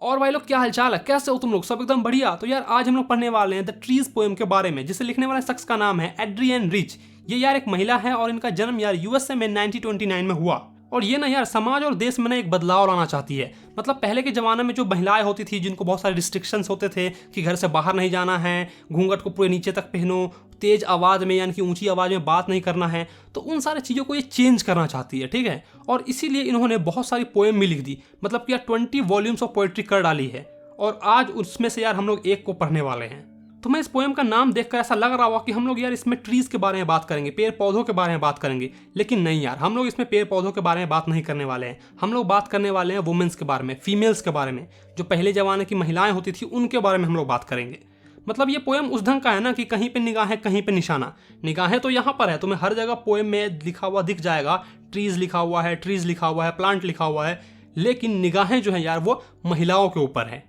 और भाई लोग क्या हालचाल है, कैसे हो तुम लोग? सब एकदम बढ़िया। तो यार आज हम लोग पढ़ने वाले हैं द ट्रीज पोएम के बारे में, जिसे लिखने वाले शख्स का नाम है एड्रियन रिच। ये यार एक महिला है और इनका जन्म यार यूएसए में 1929 में हुआ। और ये ना यार समाज और देश में ना एक बदलाव लाना चाहती है। मतलब पहले के ज़माने में जो महिलाएं होती थी, जिनको बहुत सारे रिस्ट्रिक्शंस होते थे कि घर से बाहर नहीं जाना है, घूंघट को पूरे नीचे तक पहनो, तेज आवाज़ में यानी कि ऊंची आवाज़ में बात नहीं करना है, तो उन सारी चीज़ों को ये चेंज करना चाहती है, ठीक है। और इसीलिए इन्होंने बहुत सारी पोएम भी लिख दी, मतलब कि यार 20 वॉल्यूम्स ऑफ पोएट्री कर डाली है। और आज उसमें से यार हम लोग एक को पढ़ने वाले हैं। तुम्हें इस पोएम का नाम देखकर ऐसा लग रहा होगा कि हम लोग यार इसमें ट्रीज के बारे में बात करेंगे, पेड़ पौधों के बारे में बात करेंगे, लेकिन नहीं यार, हम लोग इसमें पेड़ पौधों के बारे में बात नहीं करने वाले हैं। हम लोग बात करने वाले हैं वुमेन्स के बारे में, फीमेल्स के बारे में, जो पहले जमाने की महिलाएं होती थी उनके बारे में हम लोग बात करेंगे। मतलब ये पोएम उस ढंग का है ना कि कहीं पे निगाहें कहीं पे निशाना। निगाहें तो यहाँ पर है, तुम्हें हर जगह पोएम में लिखा हुआ दिख जाएगा, ट्रीज लिखा हुआ है, ट्रीज लिखा हुआ है, प्लांट लिखा हुआ है, लेकिन निगाहें जो है यार वो महिलाओं के ऊपर है।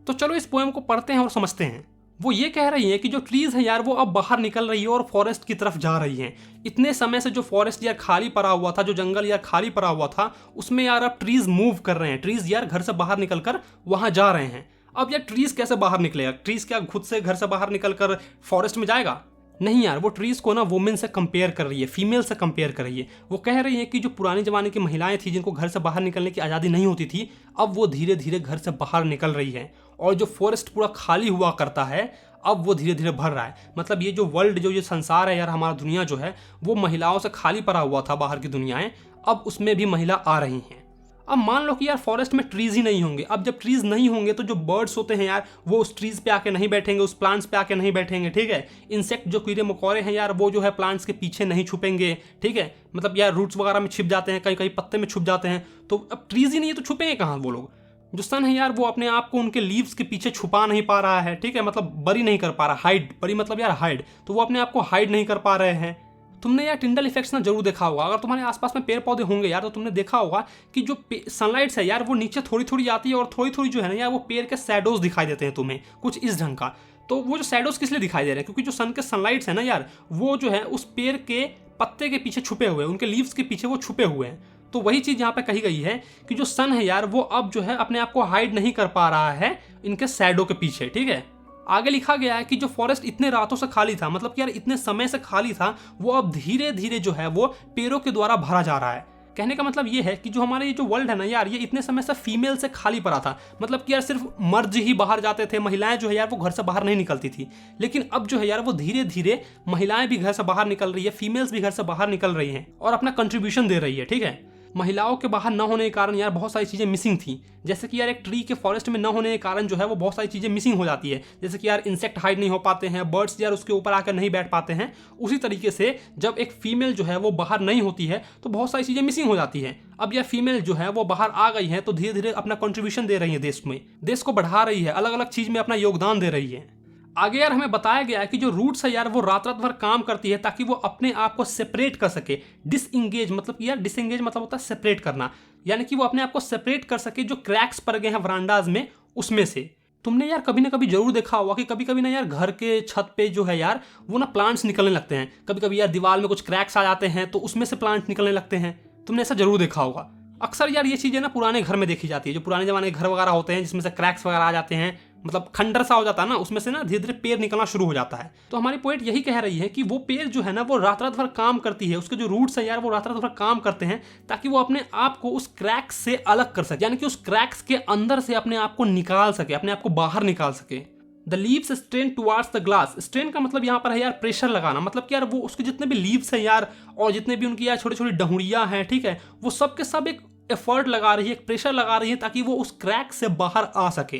तो चलो इस पोएम को पढ़ते हैं और समझते हैं। वो ये कह रही है कि जो ट्रीज है यार वो अब बाहर निकल रही है और फॉरेस्ट की तरफ जा रही हैं। इतने समय से जो फॉरेस्ट यार खाली पड़ा हुआ था, जो जंगल यार खाली पड़ा हुआ था, उसमें यार अब ट्रीज मूव कर रहे हैं। ट्रीज यार घर से बाहर निकलकर वहां जा रहे हैं। अब यार ट्रीज कैसे बाहर निकलेगा? ट्रीज क्या खुद से घर से बाहर निकलकर फॉरेस्ट में जाएगा? नहीं यार, वो ट्रीज को ना वुमेन से कंपेयर कर रही है, फीमेल से कंपेयर कर रही है। वो कह रही है कि जो पुराने जमाने की महिलाएं थी, जिनको घर से बाहर निकलने की आज़ादी नहीं होती थी, अब वो धीरे धीरे घर से बाहर निकल रही है। और जो फॉरेस्ट पूरा खाली हुआ करता है, अब वो धीरे धीरे भर रहा है। मतलब ये जो वर्ल्ड, जो ये संसार है यार, हमारा दुनिया जो है वो महिलाओं से खाली पड़ा हुआ था, बाहर की दुनियाएं, अब उसमें भी महिला आ रही हैं। अब मान लो कि यार फॉरेस्ट में ट्रीज ही नहीं होंगे। अब जब ट्रीज नहीं होंगे तो जो बर्ड्स होते हैं यार, वो उस ट्रीज पे आके नहीं बैठेंगे, उस प्लांट्स पे आके नहीं बैठेंगे, ठीक है। इंसेक्ट, जो कीड़े मकोड़े हैं यार, वो जो है प्लांट्स के पीछे नहीं छुपेंगे, ठीक है। मतलब यार रूट्स वगैरह में छिप जाते हैं, कहीं कहीं पत्ते में छुप जाते हैं। तो अब ट्रीज ही नहीं है तो छुपेंगे कहाँ वो लोग? जो सन है यार वो अपने आप को उनके लीव्स के पीछे छुपा नहीं पा रहा है, ठीक है। मतलब बरी नहीं कर पा रहा, हाइड, बरी मतलब यार हाइड, तो वो अपने आप को हाइड नहीं कर पा रहे हैं। तुमने यार टिंडल इफेक्ट्स ना जरूर देखा होगा। अगर तुम्हारे आसपास में पेड़ पौधे होंगे यार, तो तुमने देखा होगा कि जो सनलाइट्स है यार वो नीचे थोड़ी थोड़ी आती है और थोड़ी थोड़ी जो है ना यार वो पेड़ के शैडोज दिखाई देते हैं तुम्हें, कुछ इस ढंग का। तो वो जो शैडोज किस लिए दिखाई दे रहे हैं? क्योंकि जो सन के सनलाइट्स है ना यार, वो जो है उस पेड़ के पत्ते के पीछे छुपे हुए हैं, उनके लीव्स के पीछे वो छुपे हुए हैं। तो वही चीज यहाँ पे कही गई है कि जो सन है यार वो अब जो है अपने आप को हाइड नहीं कर पा रहा है इनके शैडो के पीछे, ठीक है। आगे लिखा गया है कि जो फॉरेस्ट इतने रातों से खाली था, मतलब कि यार इतने समय से खाली था, वो अब धीरे धीरे जो है वो पेड़ों के द्वारा भरा जा रहा है। कहने का मतलब ये है कि जो हमारे ये जो वर्ल्ड है ना यार, ये इतने समय से फीमेल से खाली पड़ा था। मतलब कि यार सिर्फ मर्द ही बाहर जाते थे, महिलाएं जो है यार वो घर से बाहर नहीं निकलती थी। लेकिन अब जो है यार वो धीरे धीरे महिलाएं भी घर से बाहर निकल रही है, फीमेल्स भी घर से बाहर निकल रही हैं और अपना कंट्रीब्यूशन दे रही है, ठीक है। महिलाओं के बाहर न होने के कारण यार बहुत सारी चीज़ें मिसिंग थी। जैसे कि यार एक ट्री के फॉरेस्ट में न होने के कारण जो है वो बहुत सारी चीज़ें मिसिंग हो जाती है। जैसे कि यार इंसेक्ट हाइड नहीं हो पाते हैं, बर्ड्स यार उसके ऊपर आकर नहीं बैठ पाते हैं। उसी तरीके से जब एक फीमेल जो है वो बाहर नहीं होती है तो बहुत सारी चीज़ें मिसिंग हो जाती हैं। अब यह फीमेल जो है वो बाहर आ गई है तो धीरे धीरे अपना कंट्रीब्यूशन दे रही है देश में, देश को बढ़ा रही है, अलग अलग चीज़ में अपना योगदान दे रही है। आगे यार हमें बताया गया है कि जो रूट्स है यार वो रात रात भर काम करती है ताकि वो अपने आप को सेपरेट कर सके। डिसएंगेज मतलब यार, डिसएंगेज मतलब होता है सेपरेट करना, यानी कि वो अपने आप को सेपरेट कर सके जो क्रैक्स पड़ गए हैं वरांडाज में, उसमें से। तुमने यार कभी ना कभी जरूर देखा होगा कि कभी कभी ना यार घर के छत पे जो है यार वो ना प्लांट्स निकलने लगते हैं। कभी कभी यार दीवार में कुछ क्रैक्स आ जाते हैं तो उसमें से प्लांट निकलने लगते हैं। तुमने ऐसा जरूर देखा होगा। अक्सर यार ये चीज़ें ना पुराने घर में देखी जाती है, जो पुराने जमाने के घर वगैरह होते हैं जिसमें से क्रैक्स वगैरह आ जाते हैं, मतलब खंडर सा हो जाता है ना, उसमें से ना धीरे धीरे पेड़ निकलना शुरू हो जाता है। तो हमारी पोएट यही कह रही है कि वो पेड़ जो है ना वो रात रात भर काम करती है, उसके जो रूट्स है यार वो रात रात भर काम करते हैं ताकि वो अपने आप को उस क्रैक्स से अलग कर सके, यानी कि उस क्रैक्स के अंदर से अपने आप को निकाल सके, अपने आप को बाहर निकाल सके। The leaves strain towards the glass. Strain का मतलब यहाँ पर है यार प्रेशर लगाना। मतलब कि यार वो उसके जितने भी लीव्स हैं यार और जितने भी उनकी यार छोटी छोटी डहुड़ियाँ हैं, ठीक है, वो सब के सब एक एफर्ट लगा रही है, एक प्रेशर लगा रही है ताकि वो उस क्रैक से बाहर आ सके।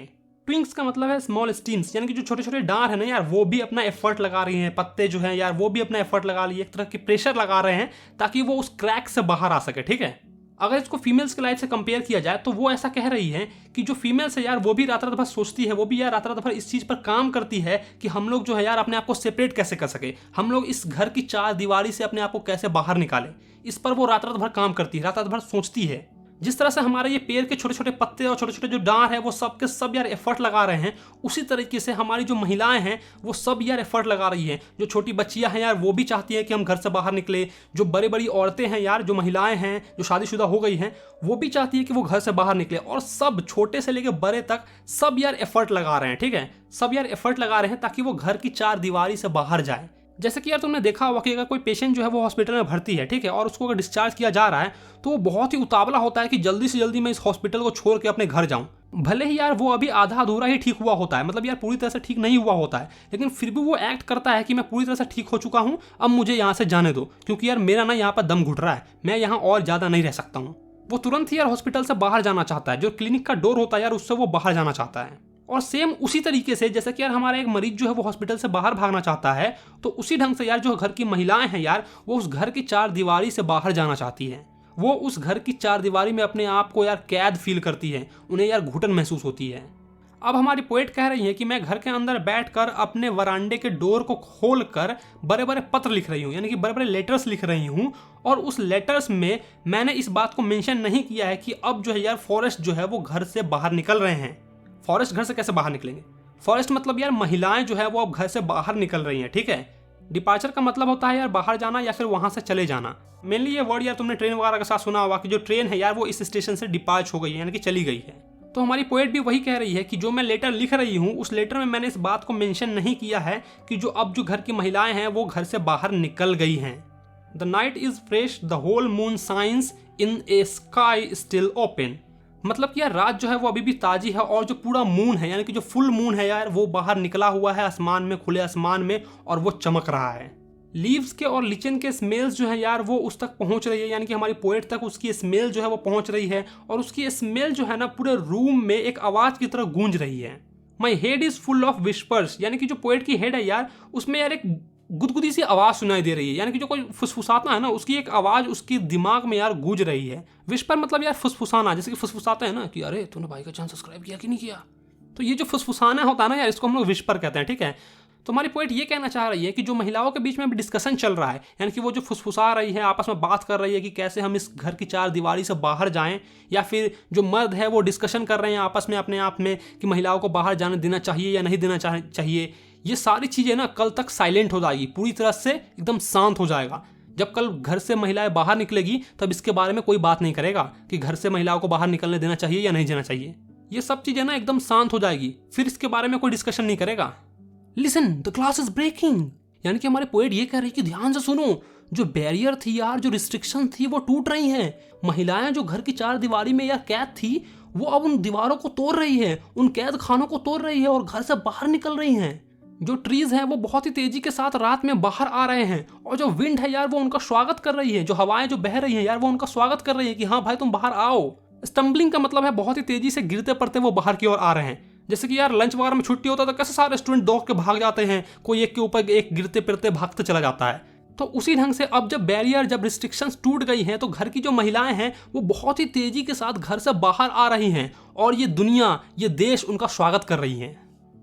ट्विंक्स का मतलब है स्मॉल स्टीम्स, यानी कि जो छोटे छोटे डार है ना यार वो भी अपना एफर्ट लगा रही हैं, पत्ते जो हैं यार वो भी अपना एफर्ट लगा रही है, एक तरह की प्रेशर लगा रहे हैं ताकि वो उस क्रैक से बाहर आ सके, ठीक है। अगर इसको फीमेल्स की लाइफ से कंपेयर किया जाए तो वो ऐसा कह रही है कि जो फीमेल्स है यार वो भी रात रात भर सोचती है, वो भी यार रात रात भर इस चीज़ पर काम करती है कि हम लोग जो है यार अपने आप को सेपरेट कैसे कर सके, हम लोग इस घर की चार दीवारी से अपने आप को कैसे बाहर निकालें। इस पर वो रात रात भर काम करती है, रात रात भर सोचती है। जिस तरह से हमारे ये पेड़ के छोटे छोटे पत्ते और छोटे छोटे जो डांर है वो सब के सब यार एफर्ट लगा रहे हैं, उसी तरीके से हमारी जो महिलाएं हैं वो सब यार एफर्ट लगा रही हैं। जो छोटी बच्चियां हैं यार वो भी चाहती हैं कि हम घर से बाहर निकले, जो बड़ी बड़ी औरतें हैं यार, जो महिलाएं हैं जो शादीशुदा हो गई हैं वो भी चाहती है कि वो घर से बाहर निकले, और सब छोटे से लेकर बड़े तक सब यार एफर्ट लगा रहे हैं। ठीक है, सब यार एफर्ट लगा रहे हैं ताकि वो घर की चार दीवारी से बाहर जाए। जैसे कि यार तुमने देखा होगा कि अगर कोई पेशेंट जो है वो हॉस्पिटल में भर्ती है, ठीक है, और उसको अगर डिस्चार्ज किया जा रहा है तो वो बहुत ही उतावला होता है कि जल्दी से जल्दी मैं इस हॉस्पिटल को छोड़ के अपने घर जाऊं। भले ही यार वो अभी आधा अधूरा ही ठीक हुआ होता है, मतलब यार पूरी तरह से ठीक नहीं हुआ होता है, लेकिन फिर भी वो एक्ट करता है कि मैं पूरी तरह से ठीक हो चुका हूं, अब मुझे यहाँ से जाने दो, क्योंकि यार मेरा ना यहाँ पर दम घुट रहा है, मैं यहाँ और ज़्यादा नहीं रह सकता हूँ। वो तुरंत ही यार हॉस्पिटल से बाहर जाना चाहता है, जो क्लिनिक का डोर होता है यार उससे वो बाहर जाना चाहता है। और सेम उसी तरीके से जैसे कि यार हमारा एक मरीज जो है वो हॉस्पिटल से बाहर भागना चाहता है, तो उसी ढंग से यार जो घर की महिलाएं हैं यार वो उस घर की चार दीवारी से बाहर जाना चाहती हैं। वो उस घर की चार दीवारी में अपने आप को यार कैद फील करती है, उन्हें यार घुटन महसूस होती है। अब हमारी पोएट कह रही है कि मैं घर के अंदर बैठकर अपने वरांडे के डोर को खोलकर बड़े बड़े पत्र लिख रही हूँ, यानी कि बड़े बड़े लेटर्स लिख रही हूँ, और उस लेटर्स में मैंने इस बात को मेंशन नहीं किया है कि अब जो है यार फॉरेस्ट जो है वो घर से बाहर निकल रहे हैं। फॉरेस्ट घर से कैसे बाहर निकलेंगे? फॉरेस्ट मतलब यार महिलाएं जो है वो अब घर से बाहर निकल रही हैं। ठीक है, डिपार्चर का मतलब होता है यार बाहर जाना या फिर वहां से चले जाना। मेनली ये वर्ड यार तुमने ट्रेन वगैरह के साथ सुना होगा कि जो ट्रेन है यार वो इस स्टेशन से डिपार्च हो गई है, यानी कि चली गई है। तो हमारी पोएट भी वही कह रही है कि जो मैं लेटर लिख रही हूँ उस लेटर में मैंने इस बात को मेंशन नहीं किया है कि जो अब जो घर की महिलाएं हैं वो घर से बाहर निकल गई हैं। The night is fresh, the whole moon shines in a sky still open. मतलब कि यार रात जो है वो अभी भी ताजी है, और जो पूरा मून है यानी कि जो फुल मून है यार वो बाहर निकला हुआ है आसमान में, खुले आसमान में, और वो चमक रहा है। लीव्स के और लिचन के स्मेल्स जो है यार वो उस तक पहुंच रही है, यानी कि हमारी पोएट तक उसकी स्मेल जो है वो पहुंच रही है, और उसकी स्मेल जो है ना पूरे रूम में एक आवाज की तरह गूंज रही है। My head is full of whispers, यानी कि जो पोएट की हेड है यार उसमें यार एक गुदगुदी सी आवाज सुनाई दे रही है, यानी कि जो कोई फुसफुसाता है ना उसकी एक आवाज उसकी दिमाग में यार गूंज रही है। विस्पर मतलब यार फुसफुसाना, जैसे कि फुसफुसाते हैं ना कि अरे तूने भाई का चैनल सब्सक्राइब किया कि नहीं किया, तो ये जो फुसफुसाना होता है ना यार इसको हम लोग विस्पर कहते हैं। ठीक है, तो हमारी पोएट ये कहना चाह रही है कि जो महिलाओं के बीच में अभी डिस्कशन चल रहा है, यानी कि वो जो फुसफुसा रही है आपस में बात कर रही है कि कैसे हम इस घर की चार दीवारी से बाहर जाएं, या फिर जो मर्द है वो डिस्कशन कर रहे हैं आपस में अपने आप में कि महिलाओं को बाहर जाने देना चाहिए या नहीं देना चाहिए, ये सारी चीज़ें ना कल तक साइलेंट हो जाएगी, पूरी तरह से एकदम शांत हो जाएगा। जब कल घर से महिलाएं बाहर निकलेगी तब इसके बारे में कोई बात नहीं करेगा कि घर से महिलाओं को बाहर निकलने देना चाहिए या नहीं देना चाहिए। ये सब चीज़ें ना एकदम शांत हो जाएगी, फिर इसके बारे में कोई डिस्कशन नहीं करेगा। Listen the glass is breaking, यानी कि हमारे पोएट ये कह रही है कि ध्यान से सुनो, जो बैरियर थी यार, जो रिस्ट्रिक्शन थी वो टूट रही हैं। महिलाएं जो घर की चार दीवारी में यार कैद थी वो अब उन दीवारों को तोड़ रही है, उन कैद खानों को तोड़ रही है और घर से बाहर निकल रही हैं। जो ट्रीज हैं वो बहुत ही तेजी के साथ रात में बाहर आ रहे हैं, और जो विंड है यार वो उनका स्वागत कर रही है, जो हवाएं जो बह रही हैं यार वो उनका स्वागत कर रही है कि हाँ भाई तुम बाहर आओ। स्टम्बलिंग का मतलब है बहुत ही तेजी से गिरते पड़ते वो बाहर की ओर आ रहे हैं। जैसे कि यार लंच वगैरह में छुट्टी होता है तो कैसे सारे स्टूडेंट दौड़ के भाग जाते हैं, कोई एक के ऊपर एक गिरते फिरते भागते चला जाता है। तो उसी ढंग से अब जब बैरियर, जब रिस्ट्रिक्शंस टूट गई हैं तो घर की जो महिलाएं हैं वो बहुत ही तेजी के साथ घर से बाहर आ रही हैं, और ये दुनिया, ये देश उनका स्वागत कर रही है।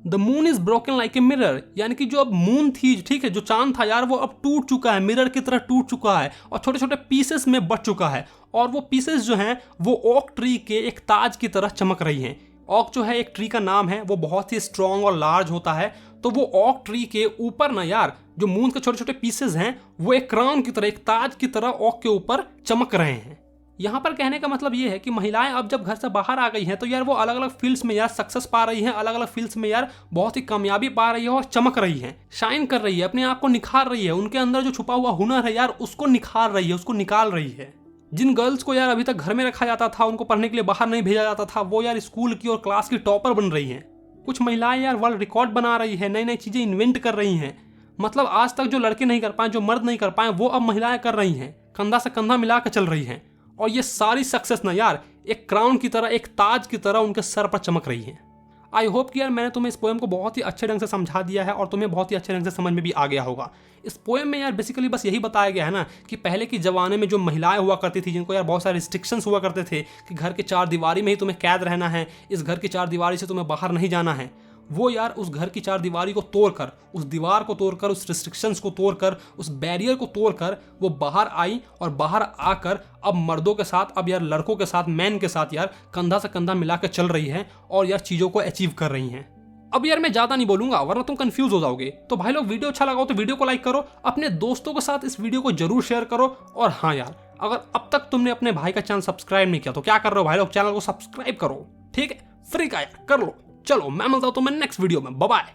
The moon is broken like a mirror, यानी कि जो अब मून थी, ठीक है, जो चांद था यार वो अब टूट चुका है, मिरर की तरह टूट चुका है और छोटे छोटे पीसेस में बट चुका है, और वो पीसेस जो हैं वो ओक ट्री के एक ताज की तरह चमक रही हैं। ओक जो है एक ट्री का नाम है, वो बहुत ही स्ट्रॉन्ग और लार्ज होता है, तो वो ओक ट्री के ऊपर ना यार जो मून के छोटे छोटे पीसेस हैं वो एक क्राउन की तरह, एक ताज की तरह ओक के ऊपर चमक रहे हैं। यहाँ पर कहने का मतलब ये है कि महिलाएं अब जब घर से बाहर आ गई हैं तो यार वो अलग अलग फील्ड्स में यार सक्सेस पा रही हैं, अलग अलग फील्ड्स में यार बहुत ही कामयाबी पा रही है और चमक रही है, शाइन कर रही है, अपने आप को निखार रही है, उनके अंदर जो छुपा हुआ हुनर है यार उसको निखार रही है, उसको निकाल रही है। जिन गर्ल्स को यार अभी तक घर में रखा जाता था, उनको पढ़ने के लिए बाहर नहीं भेजा जाता था, वो यार स्कूल की और क्लास की टॉपर बन रही हैं। कुछ महिलाएं यार वर्ल्ड रिकॉर्ड बना रही है, नई नई चीज़ें इन्वेंट कर रही हैं। मतलब आज तक जो लड़के नहीं कर पाए, जो मर्द नहीं कर पाए, वो अब महिलाएं कर रही हैं, कंधा से कंधा मिला कर चल रही हैं, और ये सारी सक्सेस ना यार एक क्राउन की तरह, एक ताज की तरह उनके सर पर चमक रही है। आई होप कि यार मैंने तुम्हें इस पोएम को बहुत ही अच्छे ढंग से समझा दिया है और तुम्हें बहुत ही अच्छे ढंग से समझ में भी आ गया होगा। इस पोएम में यार बेसिकली बस यही बताया गया है ना कि पहले के ज़माने में जो महिलाएं हुआ करती थी, जिनको यार बहुत सारे रिस्ट्रिक्शंस हुआ करते थे कि घर के चार दीवारी में ही तुम्हें कैद रहना है, इस घर की चार दीवारी से तुम्हें बाहर नहीं जाना है, वो यार उस घर की चार दीवारी को तोड़कर, उस दीवार को तोड़कर, उस रिस्ट्रिक्शंस को तोड़कर, उस बैरियर को तोड़कर वो बाहर आई और बाहर आकर अब मर्दों के साथ, अब यार लड़कों के साथ, मैन के साथ यार कंधा से कंधा मिला के चल रही है और यार चीज़ों को अचीव कर रही हैं। अब यार मैं ज़्यादा नहीं बोलूंगा वरना तुम कंफ्यूज हो जाओगे। तो भाई लोग वीडियो अच्छा लगा हो तो वीडियो को लाइक करो, अपने दोस्तों के साथ इस वीडियो को जरूर शेयर करो। और हाँ यार, अगर अब तक तुमने अपने भाई का चैनल सब्सक्राइब नहीं किया तो क्या कर रहे हो भाई लोग, चैनल को सब्सक्राइब करो, ठीक है, फ्री का यार कर लो। चलो मैं मिलता हूं तुम्हें नेक्स्ट वीडियो में, बाय बाय।